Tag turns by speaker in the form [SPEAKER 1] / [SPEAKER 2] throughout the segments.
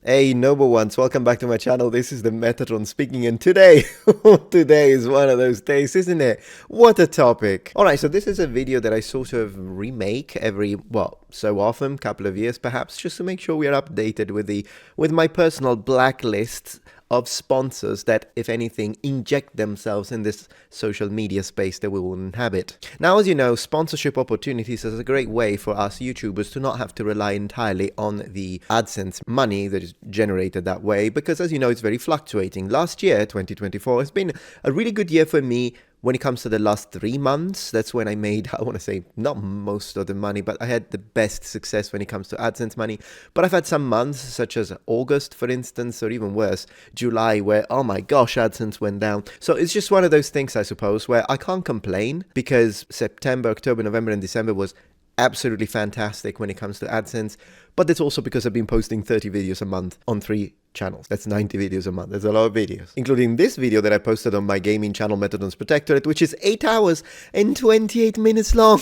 [SPEAKER 1] Hey noble ones, welcome back to my channel. This is the Metatron speaking, and today today is one of those days, isn't it? What a topic. Alright, so this is a video that I sort of remake every, well, so often, couple of years perhaps, just to make sure we are updated with my personal blacklist of sponsors that, if anything, inject themselves in this social media space that we will inhabit. Now, as you know, sponsorship opportunities is a great way for us YouTubers to not have to rely entirely on the AdSense money that is generated that way, because as you know, it's very fluctuating. Last year, 2024, has been a really good year for me. When it comes to the last 3 months, that's when I made, I want to say, not most of the money, but I had the best success when it comes to AdSense money. But I've had some months, such as August, for instance, or even worse, July, where, oh my gosh, AdSense went down. So it's just one of those things, I suppose, where I can't complain, because September, October, November, and December was absolutely fantastic when it comes to AdSense. But it's also because I've been posting 30 videos a month on 3 channels. That's 90 videos a month. That's a lot of videos, including this video that I posted on my gaming channel, Metatron's Protectorate, which is 8 hours and 28 minutes long.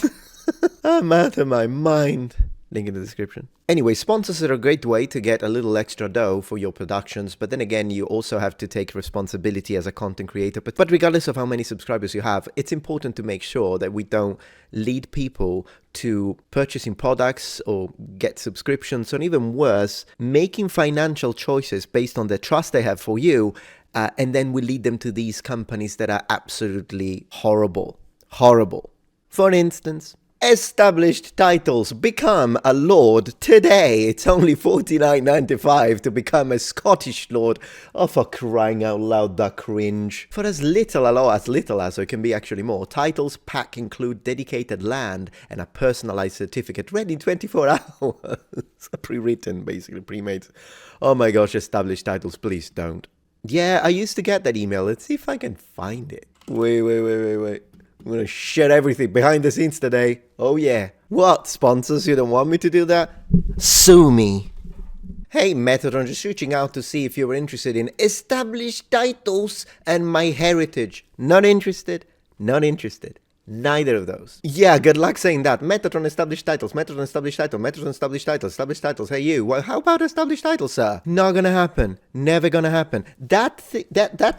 [SPEAKER 1] I'm out of my mind. Link in the description. Anyway, sponsors are a great way to get a little extra dough for your productions, but then again, you also have to take responsibility as a content creator. But regardless of how many subscribers you have, it's important to make sure that we don't lead people to purchasing products or get subscriptions, or even worse, making financial choices based on the trust they have for you, and then we lead them to these companies that are absolutely horrible. Horrible. For instance, established titles. Become a lord today. It's only $49.95 to become a Scottish lord. Oh, for crying out loud, that cringe. For as little as it can be actually more. Titles pack include dedicated land and a personalized certificate ready in 24 hours. Pre-written, basically, pre-made. Oh my gosh, established titles, please don't. Yeah, I used to get that email. Let's see if I can find it. Wait. I'm going to share everything behind the scenes today. Oh yeah. What, sponsors? You don't want me to do that? Sue me. Hey Metatron, just reaching out to see if you were interested in established titles and MyHeritage. Not interested? Not interested. Neither of those. Yeah, good luck saying that. Metatron established titles, Metatron established title, Metatron established titles. Hey you, well, how about established titles, sir? Not gonna happen. Never gonna happen. That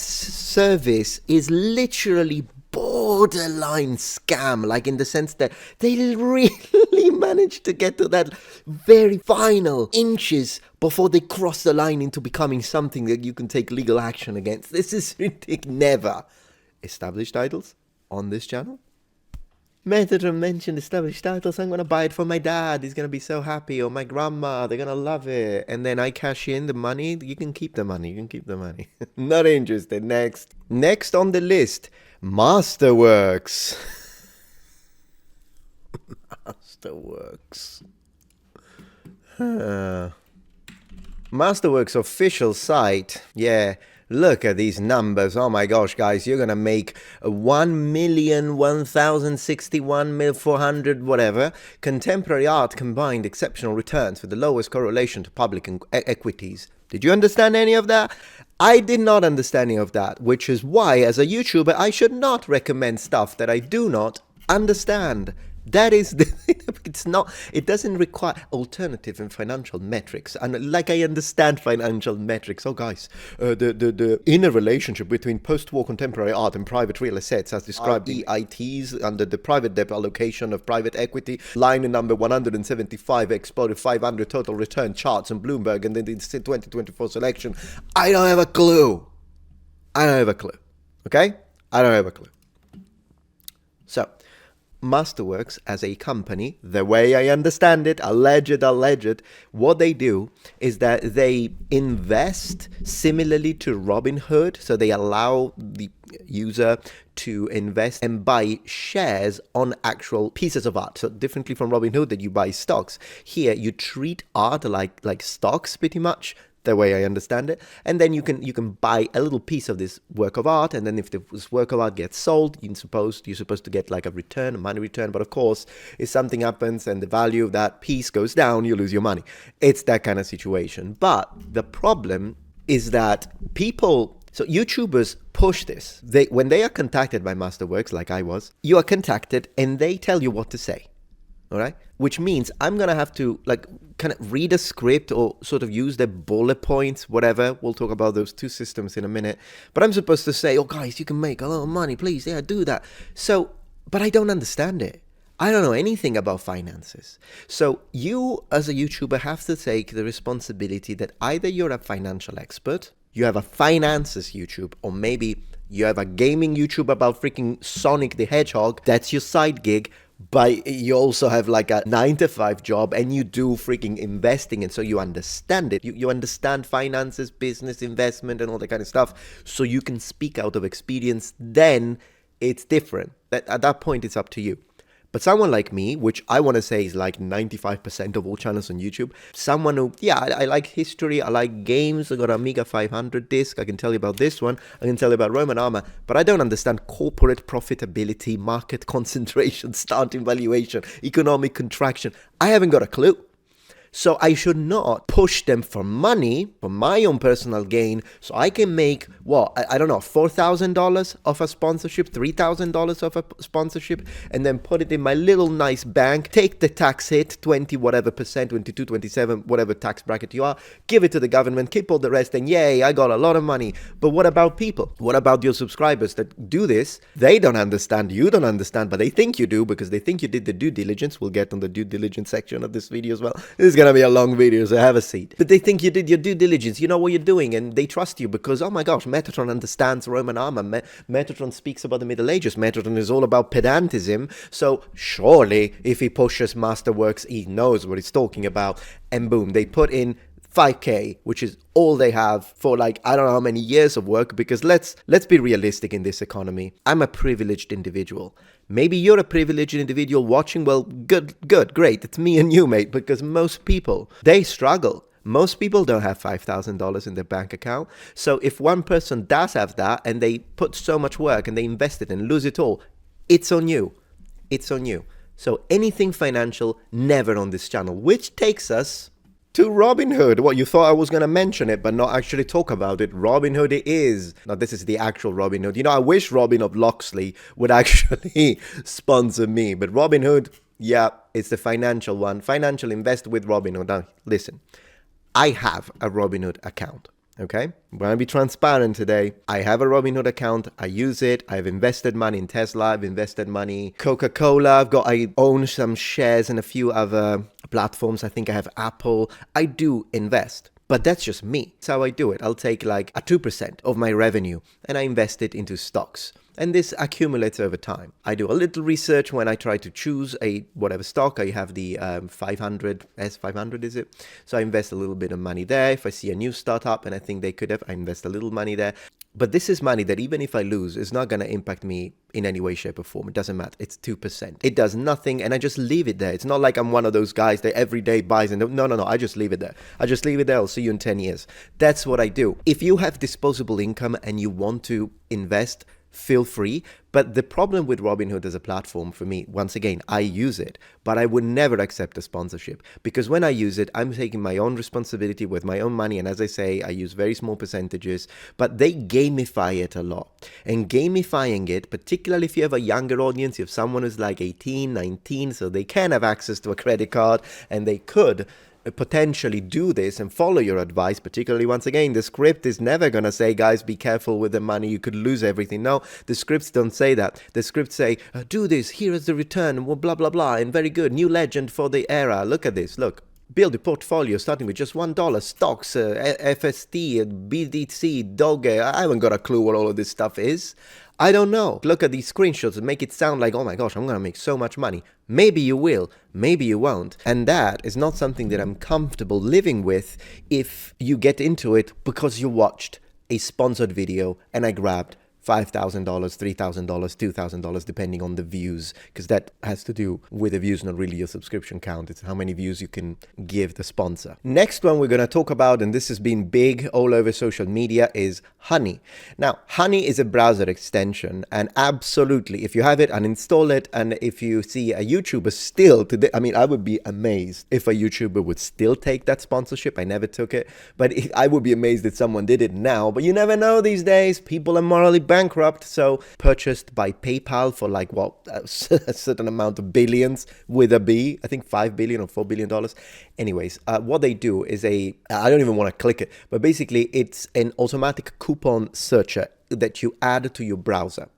[SPEAKER 1] service is literally borderline scam, like in the sense that they really managed to get to that very final inches before they cross the line into becoming something that you can take legal action against. This is ridiculous. Never. Established titles on this channel? Metatron mentioned established titles. I'm gonna buy it for my dad. He's gonna be so happy. Or my grandma. They're gonna love it. And then I cash in the money. You can keep the money. Not interested. Next on the list, Masterworks. Masterworks official site. Yeah. Look at these numbers. Oh my gosh, guys, you're gonna make 1,001,061,400 whatever contemporary art combined exceptional returns with the lowest correlation to public equities. Did you understand any of that? I did not understand any of that, which is why, as a YouTuber, I should not recommend stuff that I do not understand. That is, it doesn't require alternative and financial metrics. And like I understand financial metrics. Oh guys, the inner relationship between post-war contemporary art and private real assets as described in EITs under the private debt allocation of private equity, line number 175, exploded 500 total return charts on Bloomberg, and then the 2024 selection. I don't have a clue. Okay? I don't have a clue. So, Masterworks as a company, the way I understand it, alleged, what they do is that they invest similarly to Robinhood. So they allow the user to invest and buy shares on actual pieces of art. So differently from Robinhood that you buy stocks, here you treat art like stocks pretty much. The way I understand it, and then you can buy a little piece of this work of art, and then if this work of art gets sold, you're supposed to get like a return, a money return. But of course, if something happens and the value of that piece goes down, you lose your money. It's that kind of situation. But the problem is that so YouTubers push this. When they are contacted by Masterworks, like I was, you are contacted and they tell you what to say. all right? Which means I'm going to have to like kind of read a script or sort of use the bullet points, whatever. We'll talk about those two systems in a minute. But I'm supposed to say, oh, guys, you can make a lot of money. Please, yeah, do that. So, but I don't understand it. I don't know anything about finances. So you as a YouTuber have to take the responsibility that either you're a financial expert, you have a finances YouTube, or maybe you have a gaming YouTube about freaking Sonic the Hedgehog. That's your side gig. But you also have like a 9-to-5 job and you do freaking investing. And so you understand it. You understand finances, business, investment, and all that kind of stuff. So you can speak out of experience. Then it's different. At that point, it's up to you. But someone like me, which I want to say is like 95% of all channels on YouTube, someone who, yeah, I like history, I like games, I got an Amiga 500 disc, I can tell you about this one, I can tell you about Roman armor, but I don't understand corporate profitability, market concentration, starting valuation, economic contraction. I haven't got a clue. So I should not push them for money, for my own personal gain, so I can make, what, I don't know, $4,000 of a sponsorship, $3,000 of a sponsorship, and then put it in my little nice bank, take the tax hit, 20 whatever percent, 22, 27, whatever tax bracket you are, give it to the government, keep all the rest, and yay, I got a lot of money. But what about people? What about your subscribers that do this? They don't understand, you don't understand, but they think you do because they think you did the due diligence. We'll get on the due diligence section of this video as well. This is gonna be a long video, so have a seat. But they think you did your due diligence, you know what you're doing, and they trust you because, oh my gosh, Metatron understands Roman armor. Metatron speaks about the Middle Ages. Metatron is all about pedantism, so surely if he pushes Masterworks, he knows what he's talking about. And boom, they put in 5K, which is all they have for like, I don't know how many years of work, because let's be realistic in this economy. I'm a privileged individual. Maybe you're a privileged individual watching. Well, good, great. It's me and you, mate, because most people, they struggle. Most people don't have $5,000 in their bank account. So if one person does have that and they put so much work and they invest it and lose it all, it's on you. It's on you. So anything financial, never on this channel, which takes us to Robinhood. What, you thought I was going to mention it, but not actually talk about it. Robinhood it is. Now, this is the actual Robinhood. You know, I wish Robin of Locksley would actually sponsor me. But Robinhood, yeah, it's the financial one. Financial invest with Robinhood. Now, listen, I have a Robinhood account. Okay, I'm going to be transparent today. I have a Robinhood account. I use it. I've invested money in Tesla. I've invested money Coca-Cola. I own some shares in a few other platforms. I think I have Apple. I do invest. But that's just me. That's how I do it. I'll take like a 2% of my revenue and I invest it into stocks. And this accumulates over time. I do a little research when I try to choose a whatever stock. I have the 500, S500 is it? So I invest a little bit of money there. If I see a new startup and I think they could have, I invest a little money there. But this is money that even if I lose, is not going to impact me in any way, shape or form. It doesn't matter. It's 2%. It does nothing and I just leave it there. It's not like I'm one of those guys that every day buys and no. I just leave it there. I just leave it there. I'll see you in 10 years. That's what I do. If you have disposable income and you want to invest, feel free. But the problem with Robinhood as a platform for me, once again, I use it, but I would never accept a sponsorship because when I use it, I'm taking my own responsibility with my own money. And as I say, I use very small percentages, but they gamify it a lot. And gamifying it, particularly if you have a younger audience, you have someone who's like 18, 19, so they can have access to a credit card and they could potentially do this and follow your advice. Particularly, once again, the script is never going to say, guys, be careful with the money, you could lose everything. No, the scripts don't say that. The scripts say, do this, here is the return, blah blah blah, and very good, new legend for the era. Look at this, look. Build a portfolio starting with just $1, stocks, FST, BDC, Doge. I haven't got a clue what all of this stuff is. I don't know. Look at these screenshots and make it sound like, oh my gosh, I'm going to make so much money. Maybe you will, maybe you won't. And that is not something that I'm comfortable living with if you get into it because you watched a sponsored video and I grabbed $5,000, $3,000, $2,000, depending on the views, because that has to do with the views, not really your subscription count. It's how many views you can give the sponsor. Next one we're going to talk about, and this has been big all over social media, is Honey. Now, Honey is a browser extension, and absolutely, if you have it, uninstall it. And if you see a YouTuber still today, I mean, I would be amazed if a YouTuber would still take that sponsorship. I never took it, but I would be amazed if someone did it now. But you never know these days. People are morally bankrupt, so purchased by PayPal for like, what, a certain amount of billions with a B, I think $5 billion or $4 billion. Anyways, what they do is I don't even want to click it, but basically it's an automatic coupon searcher that you add to your browser.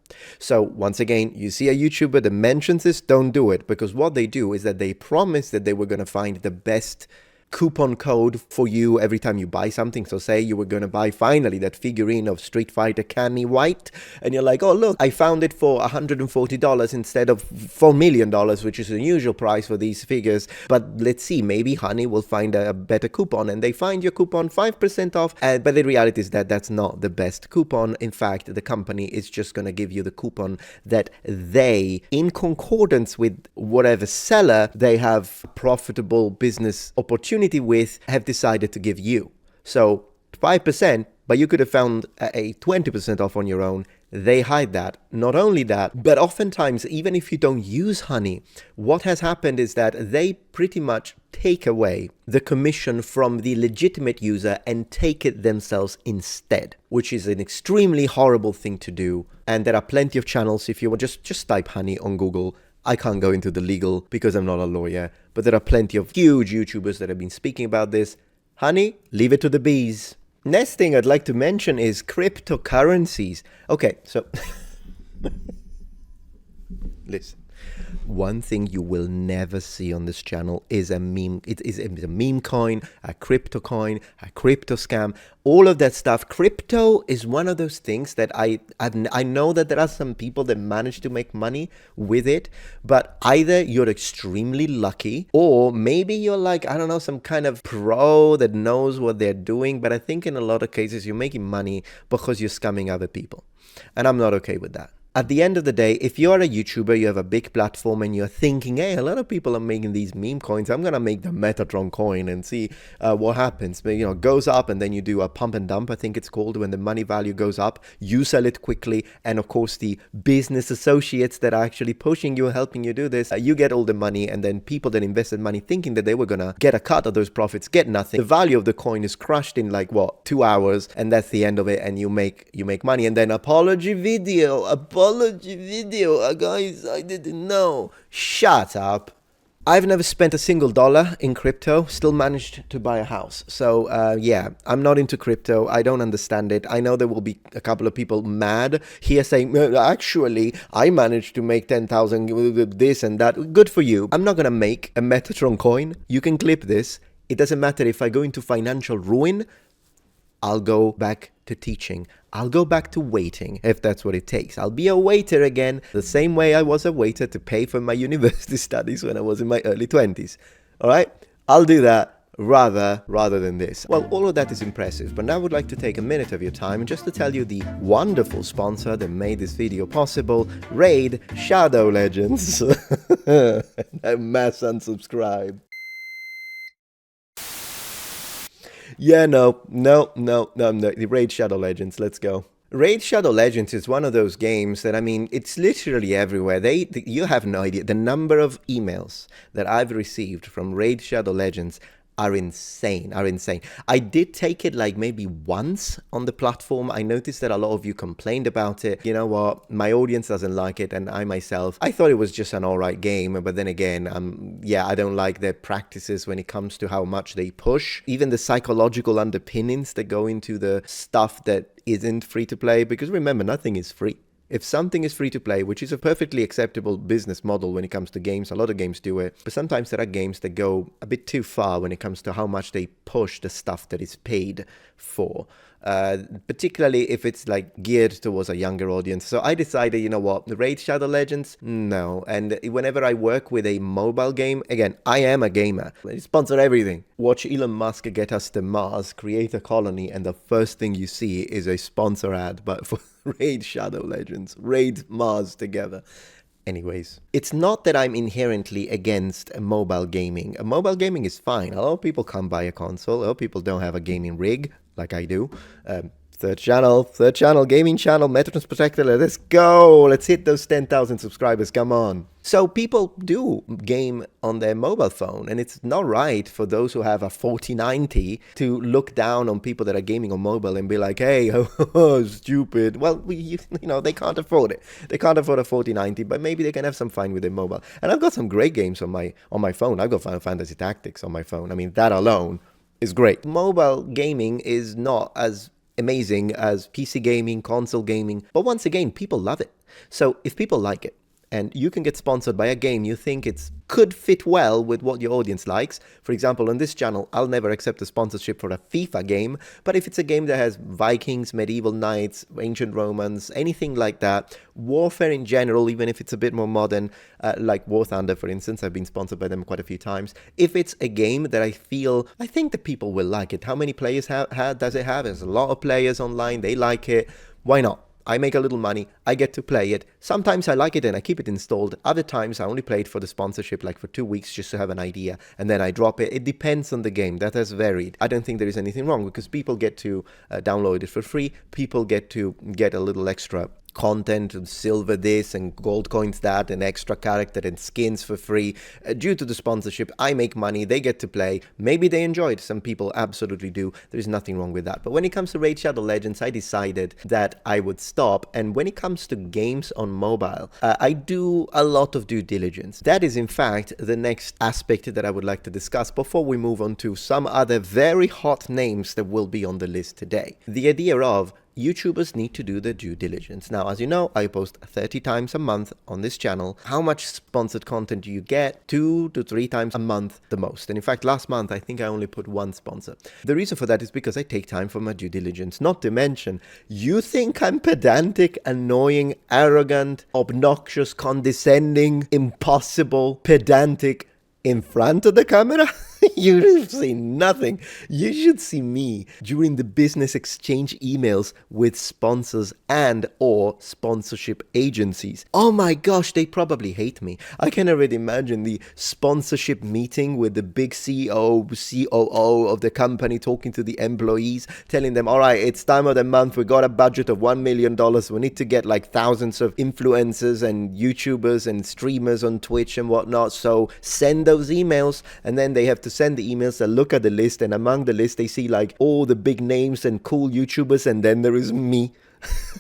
[SPEAKER 1] So once again, you see a YouTuber that mentions this, don't do it, because what they do is that they promise that they were going to find the best coupon code for you every time you buy something. So say you were going to buy finally that figurine of Street Fighter Cammy White, and you're like, oh look, I found it for $140 instead of $4 million, which is the usual price for these figures. But let's see, maybe Honey will find a better coupon, and they find your coupon 5% off. But the reality is that that's not the best coupon. In fact, the company is just going to give you the coupon that they, in concordance with whatever seller they have profitable business opportunity with, have decided to give you. So 5%, but you could have found a 20% off on your own. They hide that. Not only that, but oftentimes, even if you don't use Honey, what has happened is that they pretty much take away the commission from the legitimate user and take it themselves instead, which is an extremely horrible thing to do. And there are plenty of channels. If you want, just type Honey on Google. I can't go into the legal because I'm not a lawyer, but there are plenty of huge YouTubers that have been speaking about this. Honey, leave it to the bees. Next thing I'd like to mention is cryptocurrencies. Okay, so listen. One thing you will never see on this channel is a meme. It is a meme coin, a crypto scam, all of that stuff. Crypto is one of those things that I know that there are some people that manage to make money with it, but either you're extremely lucky or maybe you're like, I don't know, some kind of pro that knows what they're doing. But I think in a lot of cases you're making money because you're scamming other people. And I'm not okay with that. At the end of the day, if you're a YouTuber, you have a big platform and you're thinking, hey, a lot of people are making these meme coins, I'm going to make the Metatron coin and see what happens. But, you know, it goes up and then you do a pump and dump, I think it's called, when the money value goes up, you sell it quickly. And of course, the business associates that are actually pushing you, helping you do this, you get all the money. And then people that invested money thinking that they were going to get a cut of those profits, get nothing. The value of the coin is crushed in like, what, 2 hours, and that's the end of it. And you make money. And then apology video, guys, I didn't know. Shut up. I've never spent a single dollar in crypto, still managed to buy a house. So yeah, I'm not into crypto. I don't understand it. I know there will be a couple of people mad here saying, actually, I managed to make 10,000 with this and that. Good for you. I'm not going to make a Metatron coin. You can clip this. It doesn't matter if I go into financial ruin. I'll go back to teaching. I'll go back to waiting if that's what it takes. I'll be a waiter again, the same way I was a waiter to pay for my university studies when I was in my early 20s. All right? I'll do that rather than this. Well, all of that is impressive, but now I would like to take a minute of your time just to tell you the wonderful sponsor that made this video possible, Raid Shadow Legends. Mass unsubscribe. Yeah, no. Raid Shadow Legends, let's go. Raid Shadow Legends is one of those games that, I mean, it's literally everywhere. You have no idea. The number of emails that I've received from Raid Shadow Legends are insane. I did take it like maybe once on the platform. I noticed that a lot of you complained about it. You know what? My audience doesn't like it, and I myself, I thought it was just an alright game. But then again, yeah, I don't like their practices when it comes to how much they push. Even the psychological underpinnings that go into the stuff that isn't free to play. Because remember, nothing is free. If something is free to play, which is a perfectly acceptable business model when it comes to games, a lot of games do it, but sometimes there are games that go a bit too far when it comes to how much they push the stuff that is paid for. Particularly if it's like geared towards a younger audience. So I decided, you know what, the Raid Shadow Legends, no. And whenever I work with a mobile game, again, I am a gamer. I sponsor everything. Watch Elon Musk get us to Mars, create a colony, and the first thing you see is a sponsor ad, but for Raid Shadow Legends, Raid Mars together. Anyways, it's not that I'm inherently against mobile gaming. Mobile gaming is fine. A lot of people can't buy a console. A lot of people don't have a gaming rig like I do. Third channel, gaming channel, Metatron's Protector. Let's go. Let's hit those 10,000 subscribers. Come on. So people do game on their mobile phone, and it's not right for those who have a 4090 to look down on people that are gaming on mobile and be like, hey, oh, stupid. Well, they can't afford it. They can't afford a 4090, but maybe they can have some fun with their mobile. And I've got some great games on my phone. I've got Final Fantasy Tactics on my phone. I mean, that alone is great. Mobile gaming is not as amazing as PC gaming, console gaming, but once again, people love it. So if people like it, and you can get sponsored by a game you think it could fit well with what your audience likes. For example, on this channel, I'll never accept a sponsorship for a FIFA game, but if it's a game that has Vikings, medieval knights, ancient Romans, anything like that, warfare in general, even if it's a bit more modern, like War Thunder, for instance, I've been sponsored by them quite a few times. If it's a game that I think the people will like it. How many players does it have? There's a lot of players online, they like it. Why not? I make a little money, I get to play it. Sometimes I like it and I keep it installed. Other times I only play it for the sponsorship, like for 2 weeks just to have an idea, and then I drop it. It depends on the game. That has varied. I don't think there is anything wrong because people get to download it for free. People get to get a little extra content and silver this and gold coins that and extra character and skins for free. Due to the sponsorship, I make money, they get to play. Maybe they enjoy it. Some people absolutely do. There's nothing wrong with that. But when it comes to Raid Shadow Legends, I decided that I would stop. And when it comes to games on mobile, I do a lot of due diligence. That is in fact the next aspect that I would like to discuss before we move on to some other very hot names that will be on the list today. The idea of YouTubers need to do their due diligence. Now, as you know, I post 30 times a month on this channel. How much sponsored content do you get? 2 to 3 times a month the most. And in fact, last month, I think I only put 1 sponsor. The reason for that is because I take time for my due diligence. Not to mention, you think I'm pedantic, annoying, arrogant, obnoxious, condescending, impossible, pedantic in front of the camera? You should see nothing. You should see me during the business exchange emails with sponsors and or sponsorship agencies. Oh my gosh, they probably hate me. I can already imagine the sponsorship meeting with the big CEO, COO of the company talking to the employees, telling them, all right, it's time of the month. We got a budget of $1 million. We need to get like thousands of influencers and YouTubers and streamers on Twitch and whatnot. So send those emails, and then they have to send the emails. They look at the list, and among the list they see like all the big names and cool YouTubers, and then there is me.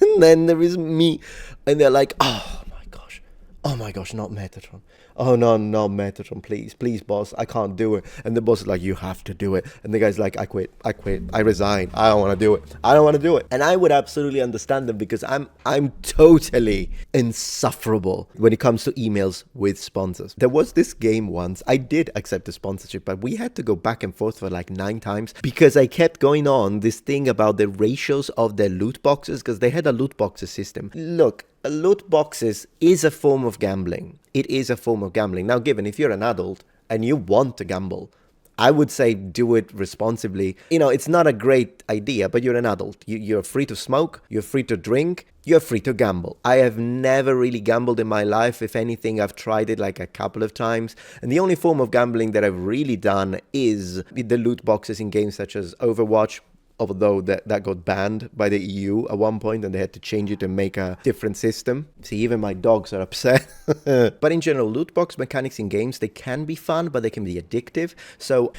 [SPEAKER 1] And then there is me, and they're like, oh my gosh, not Metatron. Oh no, Metatron, please boss, I can't do it. And the boss is like, you have to do it. And the guy's like, I quit, I resign, I don't want to do it. And I would absolutely understand them because I'm totally insufferable when it comes to emails with sponsors. There was this game once, I did accept the sponsorship, but we had to go back and forth for like 9 times because I kept going on this thing about the ratios of their loot boxes, because they had a loot boxes system. Look, loot boxes is a form of gambling. It is a form of gambling. Now, given if you're an adult and you want to gamble, I would say do it responsibly. You know, it's not a great idea, but you're an adult. You're free to smoke, you're free to drink, you're free to gamble. I have never really gambled in my life. If anything, I've tried it like a couple of times. And the only form of gambling that I've really done is the loot boxes in games such as Overwatch, although that got banned by the EU at one point and they had to change it and make a different system. See, even my dogs are upset. But in general, loot box mechanics in games, they can be fun, but they can be addictive. So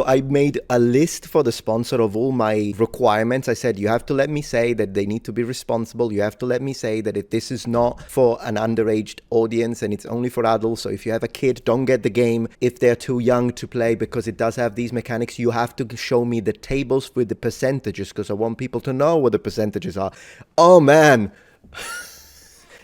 [SPEAKER 1] I made a list for the sponsor of all my requirements. I said, you have to let me say that they need to be responsible. You have to let me say that if this is not for an underage audience and it's only for adults. So if you have a kid, don't get the game if they're too young to play, because it does have these mechanics. You have to show me the tables with the percentages, because I want people to know what the percentages are. Oh man.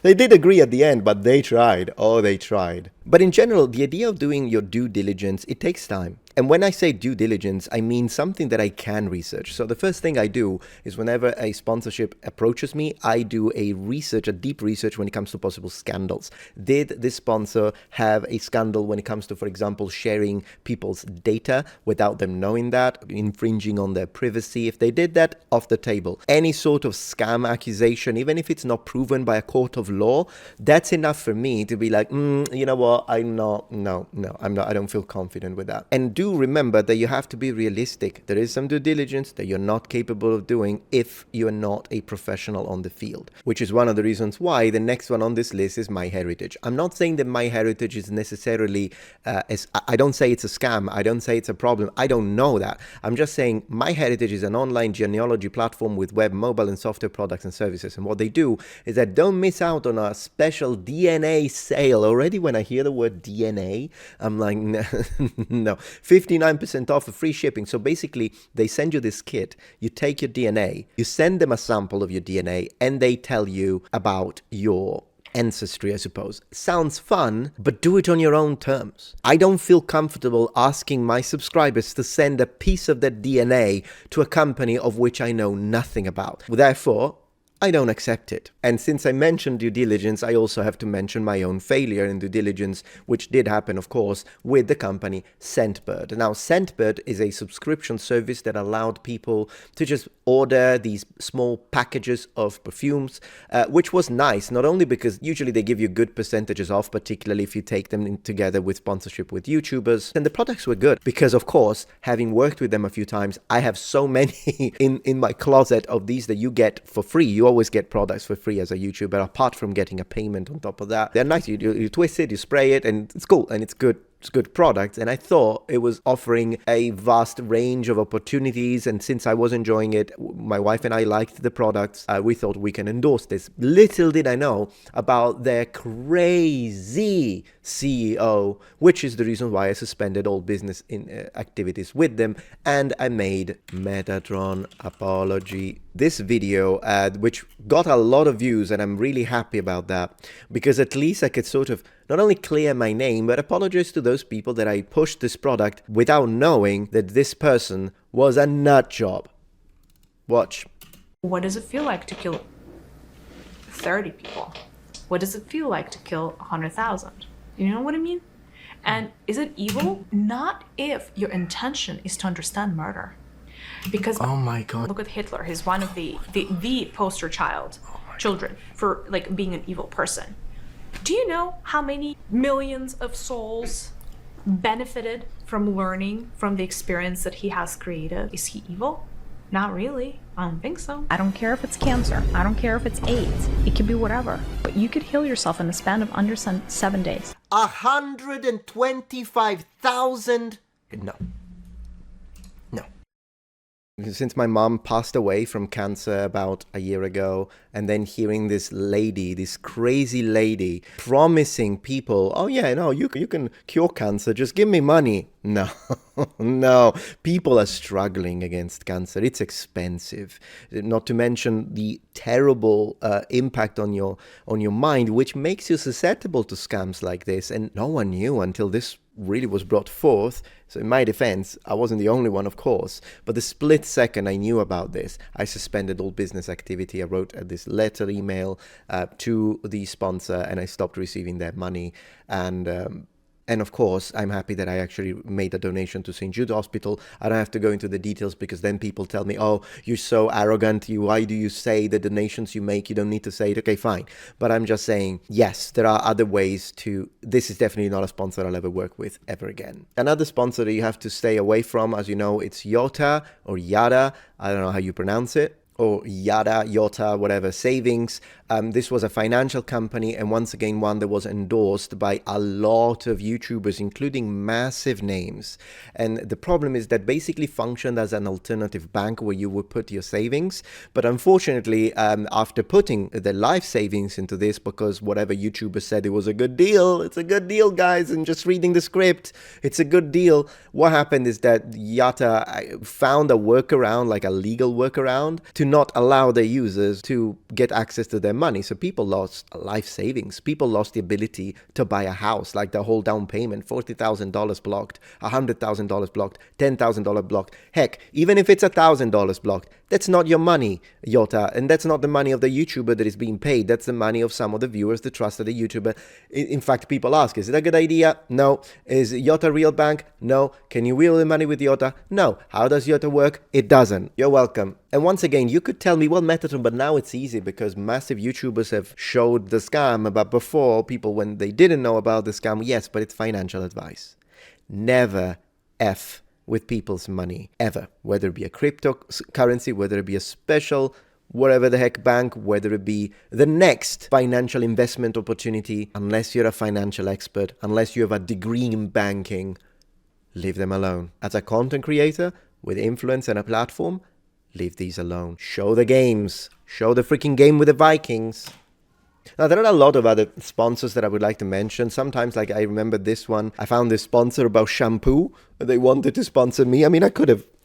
[SPEAKER 1] They did agree at the end, but they tried. Oh, they tried. But in general, the idea of doing your due diligence, it takes time. And when I say due diligence, I mean something that I can research. So the first thing I do is whenever a sponsorship approaches me, I do a deep research when it comes to possible scandals. Did this sponsor have a scandal when it comes to, for example, sharing people's data without them knowing that, infringing on their privacy? If they did that, off the table. Any sort of scam accusation, even if it's not proven by a court of law, that's enough for me to be like, you know what, I don't feel confident with that. And due do remember that you have to be realistic. There is some due diligence that you're not capable of doing if you're not a professional on the field, which is one of the reasons why the next one on this list is MyHeritage. I'm not saying that MyHeritage is necessarily, I don't say it's a scam. I don't say it's a problem. I don't know that. I'm just saying MyHeritage is an online genealogy platform with web, mobile, and software products and services. And what they do is that don't miss out on a special DNA sale. Already when I hear the word DNA, I'm like, no, 59% off for free shipping. So basically, they send you this kit, you take your DNA, you send them a sample of your DNA, and they tell you about your ancestry, I suppose. Sounds fun, but do it on your own terms. I don't feel comfortable asking my subscribers to send a piece of their DNA to a company of which I know nothing about. Therefore, I don't accept it. And since I mentioned due diligence, I also have to mention my own failure in due diligence, which did happen, of course, with the company Scentbird. Now, Scentbird is a subscription service that allowed people to just order these small packages of perfumes, which was nice, not only because usually they give you good percentages off, particularly if you take them in together with sponsorship with YouTubers. And the products were good because, of course, having worked with them a few times, I have so many in my closet of these that you get for free. You always get products for free as a YouTuber, apart from getting a payment on top of that. They're nice. You twist it, you spray it, and it's cool, and it's good. It's good products, and I thought it was offering a vast range of opportunities. And since I was enjoying it, my wife and I liked the products, we thought we can endorse this. Little did I know about their crazy CEO, which is the reason why I suspended all business activities with them, and I made Metatron apology. This video, which got a lot of views, and I'm really happy about that, because at least I could sort of not only clear my name, but apologize to those people that I pushed this product without knowing that this person was a nut job. Watch.
[SPEAKER 2] What does it feel like to kill 30 people? What does it feel like to kill 100,000? You know what I mean? And is it evil? Not if your intention is to understand murder. Because,
[SPEAKER 1] oh my God,
[SPEAKER 2] look at Hitler. He's one of the poster children for like being an evil person. Do you know how many millions of souls benefited from learning from the experience that he has created? Is he evil? Not really. I don't think so. I don't care if it's cancer. I don't care if it's AIDS. It could be whatever. But you could heal yourself in the span of under 7 days.
[SPEAKER 1] 125,000? No. Since my mom passed away from cancer about a year ago, and then hearing this lady, this crazy lady, promising people, oh yeah, no, you can cure cancer, just give me money. No, no, people are struggling against cancer. It's expensive, not to mention the terrible impact on your mind, which makes you susceptible to scams like this. And no one knew until this really was brought forth. So in my defense, I wasn't the only one, of course, but the split second I knew about this, I suspended all business activity. I wrote this letter email to the sponsor, and I stopped receiving their money. And of course, I'm happy that I actually made a donation to St. Jude Hospital. I don't have to go into the details because then people tell me, oh, you're so arrogant. Why do you say the donations you make? You don't need to say it. Okay, fine. But I'm just saying, yes, there are other ways to... This is definitely not a sponsor I'll ever work with ever again. Another sponsor that you have to stay away from, as you know, it's Yota or Yada. I don't know how you pronounce it. Or Yota, whatever, savings. This was a financial company, and once again, one that was endorsed by a lot of YouTubers, including massive names. And the problem is that basically functioned as an alternative bank where you would put your savings. But unfortunately, after putting the life savings into this, because whatever YouTuber said it was a good deal, it's a good deal, guys, and just reading the script, it's a good deal. What happened is that Yota found a workaround, like a legal workaround, to not allow their users to get access to their money. So people lost life savings. People lost the ability to buy a house, like the whole down payment, $40,000 blocked, $100,000 blocked, $10,000 blocked. Heck, even if it's $1,000 blocked, that's not your money, Yota, and that's not the money of the YouTuber that is being paid. That's the money of some of the viewers that trusted the YouTuber. In fact, people ask, is it a good idea? No. Is Yota a real bank? No. Can you wheel the money with Yota? No. How does Yota work? It doesn't. You're welcome. And once again, you could tell me, well, Metatron, but now it's easy because massive YouTubers have showed the scam. But before, people, when they didn't know about the scam, yes, but it's financial advice. Never, F with people's money ever, whether it be a cryptocurrency, whether it be a special whatever the heck bank, whether it be the next financial investment opportunity. Unless you're a financial expert, unless you have a degree in banking, leave them alone. As a content creator with influence and a platform, leave these alone. Show the games. Show the freaking game with the Vikings. Now, there are a lot of other sponsors that I would like to mention. Sometimes, like, I remember this one. I found this sponsor about shampoo. They wanted to sponsor me. I mean,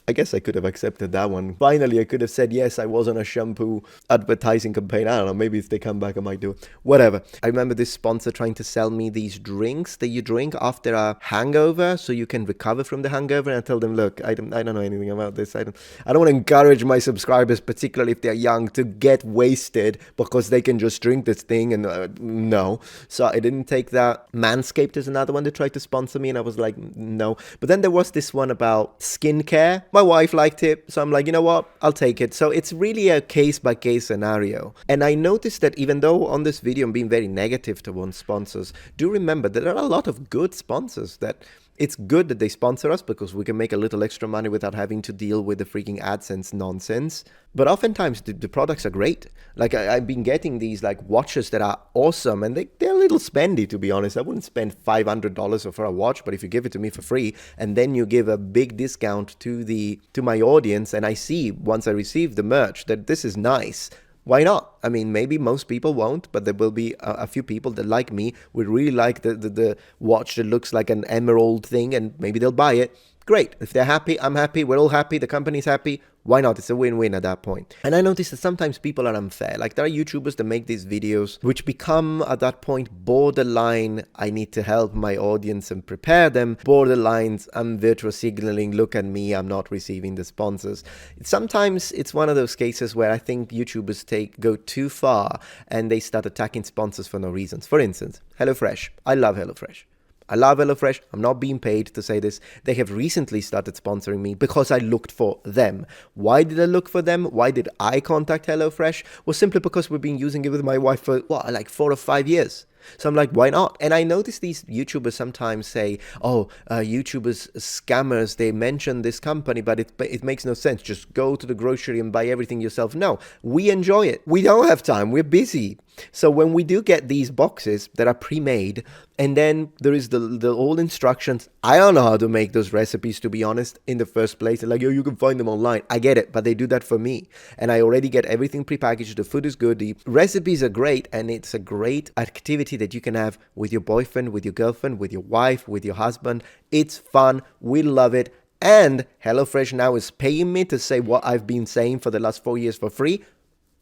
[SPEAKER 1] I guess I could have accepted that one. Finally, I could have said, yes, I was on a shampoo advertising campaign. I don't know, maybe if they come back, I might do it. Whatever. I remember this sponsor trying to sell me these drinks that you drink after a hangover so you can recover from the hangover. And I told them, look, I don't know anything about this. I don't want to encourage my subscribers, particularly if they're young, to get wasted because they can just drink this thing. And no. So I didn't take that. Manscaped is another one that tried to sponsor me. And I was like, no. But then there was this one about skincare. My wife liked it, so I'm like, you know what, I'll take it. So it's really a case-by-case scenario. And I noticed that even though on this video I'm being very negative towards sponsors, do remember that there are a lot of good sponsors that it's good that they sponsor us because we can make a little extra money without having to deal with the freaking AdSense nonsense. But oftentimes the products are great. Like I've been getting these like watches that are awesome and they're a little spendy, to be honest. I wouldn't spend $500 for a watch, but if you give it to me for free and then you give a big discount to my audience, and I see once I receive the merch that this is nice, why not? I mean, maybe most people won't, but there will be a few people that, like me, would really like the watch that looks like an emerald thing, and maybe they'll buy it. Great. If they're happy, I'm happy, we're all happy, the company's happy. Why not? It's a win-win at that point. And I noticed that sometimes people are unfair. Like there are YouTubers that make these videos which become at that point borderline, I need to help my audience and prepare them. Borderlines, I'm virtual signaling, look at me, I'm not receiving the sponsors. Sometimes it's one of those cases where I think YouTubers go too far and they start attacking sponsors for no reasons. For instance, HelloFresh. I love HelloFresh. I love HelloFresh. I'm not being paid to say this. They have recently started sponsoring me because I looked for them. Why did I look for them? Why did I contact HelloFresh? Well, simply because we've been using it with my wife for, like 4 or 5 years. So I'm like, why not? And I notice these YouTubers sometimes say, YouTubers, scammers, they mention this company, but it makes no sense. Just go to the grocery and buy everything yourself. No, we enjoy it. We don't have time. We're busy. So when we do get these boxes that are pre-made, and then there is the old instructions, I don't know how to make those recipes, to be honest, in the first place. They're like, you can find them online. I get it, but they do that for me. And I already get everything prepackaged. The food is good. The recipes are great. And it's a great activity that you can have with your boyfriend, with your girlfriend, with your wife, with your husband. It's fun. We love it. And HelloFresh now is paying me to say what I've been saying for the last 4 years for free.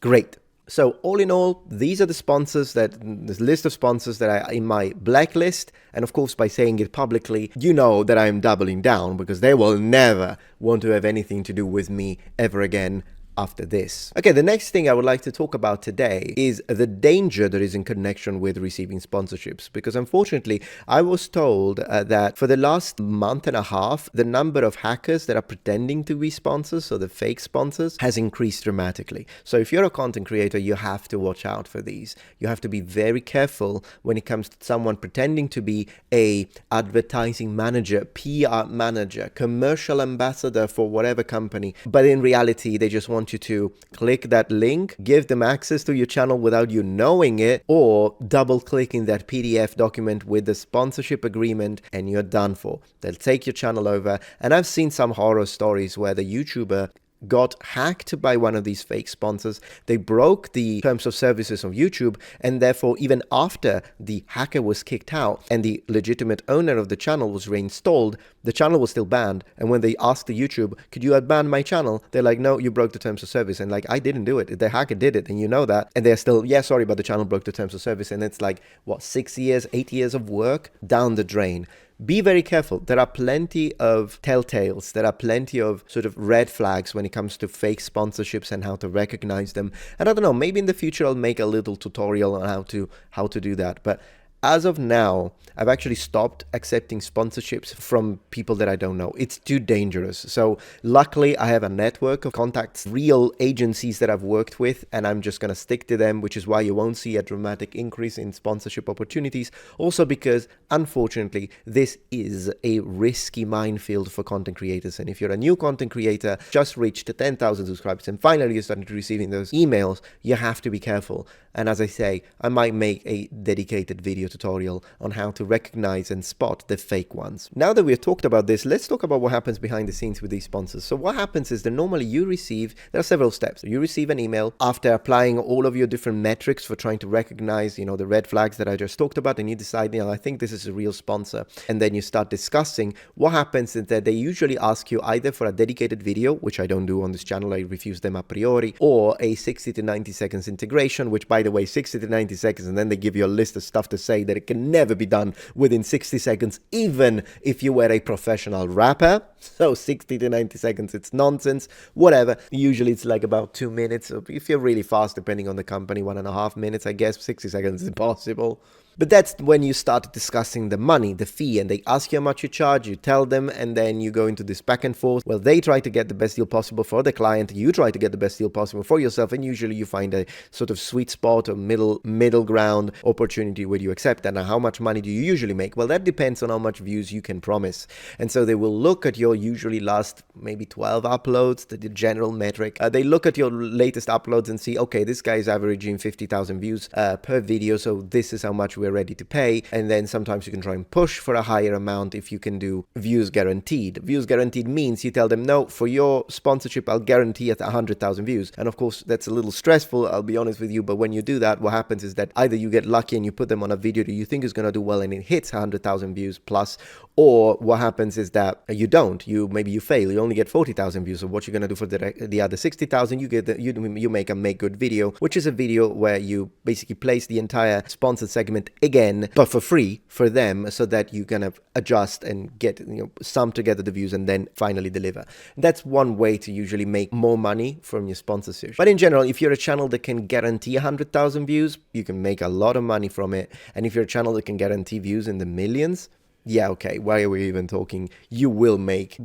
[SPEAKER 1] Great. So all in all, these are the sponsors this list of sponsors that are in my blacklist. And of course, by saying it publicly, you know that I'm doubling down because they will never want to have anything to do with me ever again after this. Okay, the next thing I would like to talk about today is the danger that is in connection with receiving sponsorships, because unfortunately I was told that for the last month and a half the number of hackers that are pretending to be sponsors, so the fake sponsors, has increased dramatically. So if you're a content creator, you have to watch out for these. You have to be very careful when it comes to someone pretending to be a advertising manager, PR manager, commercial ambassador for whatever company, but in reality they just want you to click that link, give them access to your channel without you knowing it, or double click in that PDF document with the sponsorship agreement and you're done for. They'll take your channel over. And I've seen some horror stories where the YouTuber got hacked by one of these fake sponsors. They broke the terms of services of YouTube, and therefore even after the hacker was kicked out and the legitimate owner of the channel was reinstalled, the channel was still banned. And when they asked the YouTube, could you unban my channel? They're like, no, you broke the terms of service. And like, I didn't do it. The hacker did it, and you know that. And they're still, yeah, sorry, but the channel broke the terms of service. And it's like, 6 years, 8 years of work down the drain. Be very careful. There are plenty of telltales. There are plenty of sort of red flags when it comes to fake sponsorships and how to recognize them. And I don't know, maybe in the future I'll make a little tutorial on how to do that. But as of now, I've actually stopped accepting sponsorships from people that I don't know. It's too dangerous. So luckily, I have a network of contacts, real agencies that I've worked with, and I'm just going to stick to them, which is why you won't see a dramatic increase in sponsorship opportunities. Also because, unfortunately, this is a risky minefield for content creators. And if you're a new content creator, just reached 10,000 subscribers, and finally you're starting to receiving those emails, you have to be careful. And as I say, I might make a dedicated video tutorial on how to recognize and spot the fake ones. Now that we've talked about this, let's talk about what happens behind the scenes with these sponsors. So what happens is that normally there are several steps. You receive an email after applying all of your different metrics for trying to recognize, the red flags that I just talked about, and you decide, I think this is a real sponsor. And then you start discussing. What happens is that they usually ask you either for a dedicated video, which I don't do on this channel, I refuse them a priori, or a 60 to 90 seconds integration, which by the way, 60 to 90 seconds, and then they give you a list of stuff to say that it can never be done within 60 seconds, even if you were a professional rapper. So 60 to 90 seconds, it's nonsense, whatever. Usually it's like about 2 minutes. If you're really fast, depending on the company, 1.5 minutes, I guess. 60 seconds is impossible. But that's when you start discussing the money, the fee, and they ask you how much you charge, you tell them, and then you go into this back and forth. Well, they try to get the best deal possible for the client, you try to get the best deal possible for yourself, and usually you find a sort of sweet spot or middle ground opportunity where you accept that. Now, how much money do you usually make? Well, that depends on how much views you can promise. And so they will look at your usually last maybe 12 uploads, the general metric. They look at your latest uploads and see, okay, this guy is averaging 50,000 views per video, so this is how much we're ready to pay. And then sometimes you can try and push for a higher amount if you can do views guaranteed. Views guaranteed means you tell them, no, for your sponsorship, I'll guarantee at 100,000 views. And of course, that's a little stressful, I'll be honest with you. But when you do that, what happens is that either you get lucky and you put them on a video that you think is going to do well and it hits 100,000 views plus, or what happens is that you don't. Maybe you fail. You only get 40,000 views. So what you're going to do for the other 60,000, you make a make good video, which is a video where you basically place the entire sponsored segment again, but for free for them, so that you kind of adjust and get sum together the views and then finally deliver. That's one way to usually make more money from your sponsorship. But in general, if you're a channel that can guarantee 100,000 views, you can make a lot of money from it. And if you're a channel that can guarantee views in the millions, yeah, okay, why are we even talking?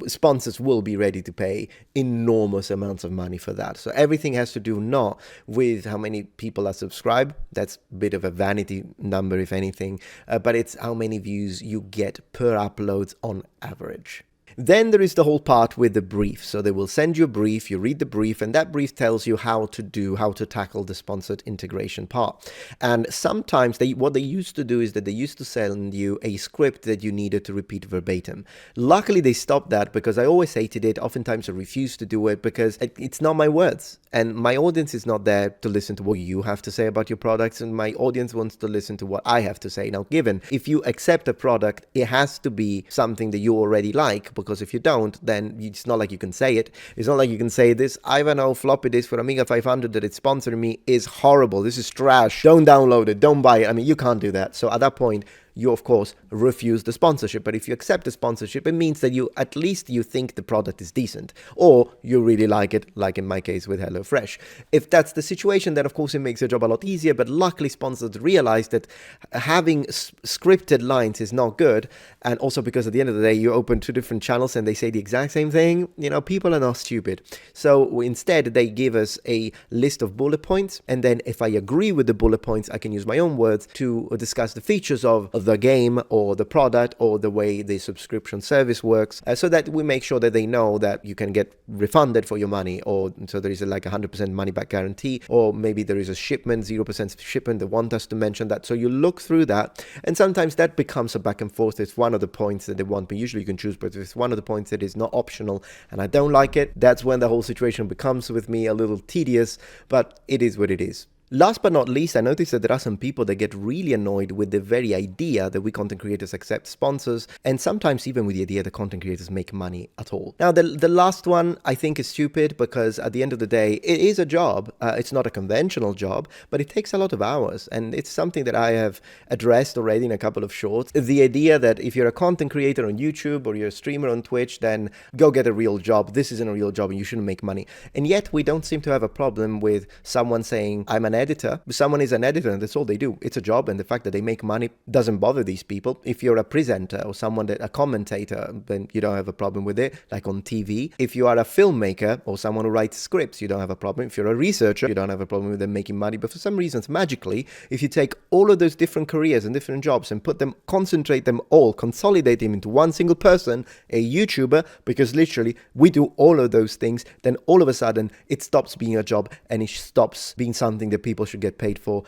[SPEAKER 1] Sponsors will be ready to pay enormous amounts of money for that. So everything has to do not with how many people are subscribed. That's a bit of a vanity number, if anything, but it's how many views you get per upload on average. Then there is the whole part with the brief. So they will send you a brief, you read the brief, and that brief tells you how to tackle the sponsored integration part. And sometimes what they used to do is that they used to send you a script that you needed to repeat verbatim. Luckily, they stopped that because I always hated it. Oftentimes I refused to do it because it's not my words. And my audience is not there to listen to what you have to say about your products, and my audience wants to listen to what I have to say. Now, given if you accept a product, it has to be something that you already like, because if you don't, then it's not like you can say it. It's not like you can say, this Ivanhoe floppy disk for Amiga 500 that it's sponsoring me is horrible. This is trash. Don't download it. Don't buy it. I mean, you can't do that. So at that point, you of course refuse the sponsorship. But if you accept the sponsorship, it means that at least you think the product is decent, or you really like it, like in my case with HelloFresh. If that's the situation, then of course it makes your job a lot easier. But luckily, sponsors realize that having scripted lines is not good. And also because at the end of the day, you open 2 different channels and they say the exact same thing. People are not stupid. So instead, they give us a list of bullet points. And then if I agree with the bullet points, I can use my own words to discuss the features of the game or the product or the way the subscription service works, so that we make sure that they know that you can get refunded for your money, or so there is like 100% money back guarantee, or maybe there is a shipment, 0% shipment. They want us to mention that. So you look through that, and sometimes that becomes a back and forth. It's one of the points that they want, but usually you can choose, but if it's one of the points that is not optional and I don't like it, that's when the whole situation becomes with me a little tedious, but it is what it is. Last but not least, I noticed that there are some people that get really annoyed with the very idea that we content creators accept sponsors, and sometimes even with the idea that content creators make money at all. Now, the last one I think is stupid, because at the end of the day, it is a job. It's not a conventional job, but it takes a lot of hours, and it's something that I have addressed already in a couple of shorts. The idea that if you're a content creator on YouTube or you're a streamer on Twitch, then go get a real job. This isn't a real job and you shouldn't make money. And yet we don't seem to have a problem with someone saying, I'm an editor, someone is an editor and that's all they do. It's a job, and the fact that they make money doesn't bother these people. If you're a presenter or a commentator, then you don't have a problem with it, like on TV. If you are a filmmaker or someone who writes scripts, you don't have a problem. If you're a researcher, you don't have a problem with them making money. But for some reasons, magically, if you take all of those different careers and different jobs and concentrate them all, consolidate them into one single person, a YouTuber, because literally we do all of those things, then all of a sudden it stops being a job and it stops being something that people should get paid for.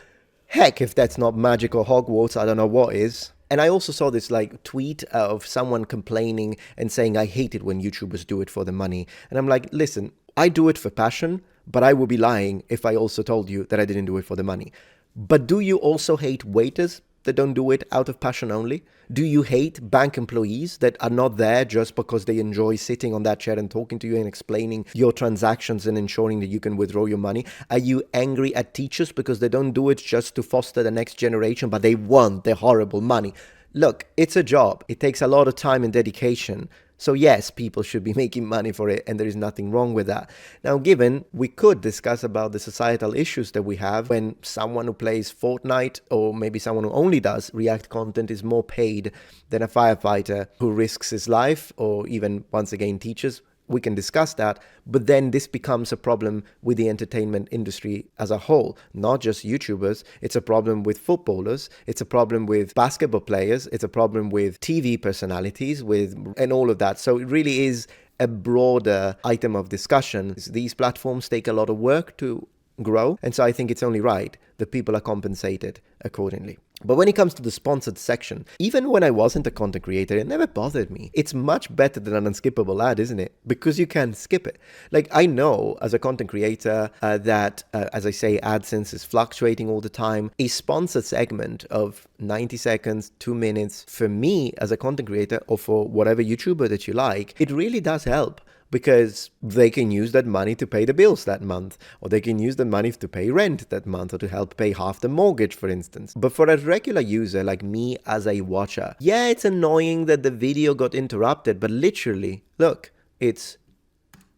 [SPEAKER 1] Heck, if that's not magic or Hogwarts, I don't know what is. And I also saw this like tweet of someone complaining and saying, I hate it when YouTubers do it for the money. And I'm like, listen, I do it for passion, but I would be lying if I also told you that I didn't do it for the money. But do you also hate waiters that don't do it out of passion only? Do you hate bank employees that are not there just because they enjoy sitting on that chair and talking to you and explaining your transactions and ensuring that you can withdraw your money? Are you angry at teachers because they don't do it just to foster the next generation, but they want their horrible money? Look, it's a job. It takes a lot of time and dedication. So yes, people should be making money for it, and there is nothing wrong with that. Now, given we could discuss about the societal issues that we have when someone who plays Fortnite, or maybe someone who only does React content, is more paid than a firefighter who risks his life, or even, once again, teachers. We can discuss that, but then this becomes a problem with the entertainment industry as a whole, not just YouTubers. It's a problem with footballers, it's a problem with basketball players, it's a problem with TV personalities, and all of that. So it really is a broader item of discussion. These platforms take a lot of work to grow, and so I think it's only right that people are compensated accordingly. But when it comes to the sponsored section, even when I wasn't a content creator, it never bothered me. It's much better than an unskippable ad, isn't it? Because you can skip it. Like, I know as a content creator that, as I say, AdSense is fluctuating all the time. A sponsored segment of 90 seconds, 2 minutes, for me as a content creator, or for whatever YouTuber that you like, it really does help. Because they can use that money to pay the bills that month, or they can use the money to pay rent that month, or to help pay half the mortgage, for instance. But for a regular user like me as a watcher, yeah, it's annoying that the video got interrupted, but literally, look, it's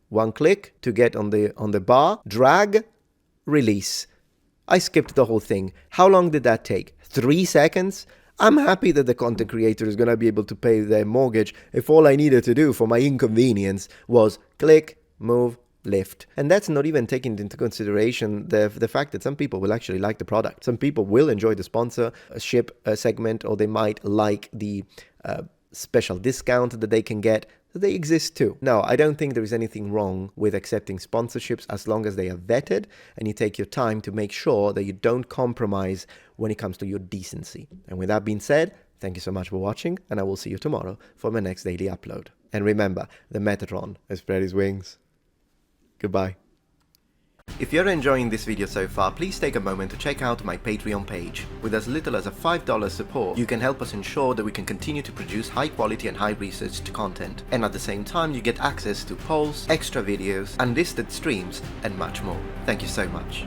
[SPEAKER 1] one click to get on the bar, drag, release. I skipped the whole thing. How long did that take? 3 seconds? I'm happy that the content creator is going to be able to pay their mortgage if all I needed to do for my inconvenience was click, move, lift. And that's not even taking into consideration the fact that some people will actually like the product. Some people will enjoy the sponsorship segment, or they might like the special discount that they can get. They exist too. No, I don't think there is anything wrong with accepting sponsorships as long as they are vetted and you take your time to make sure that you don't compromise when it comes to your decency. And with that being said, thank you so much for watching, and I will see you tomorrow for my next daily upload. And remember, the Metatron has spread his wings. Goodbye. If you're enjoying this video so far, please take a moment to check out my Patreon page. With as little as a $5 support, you can help us ensure that we can continue to produce high quality and high researched content. And at the same time, you get access to polls, extra videos, unlisted streams, and much more. Thank you so much.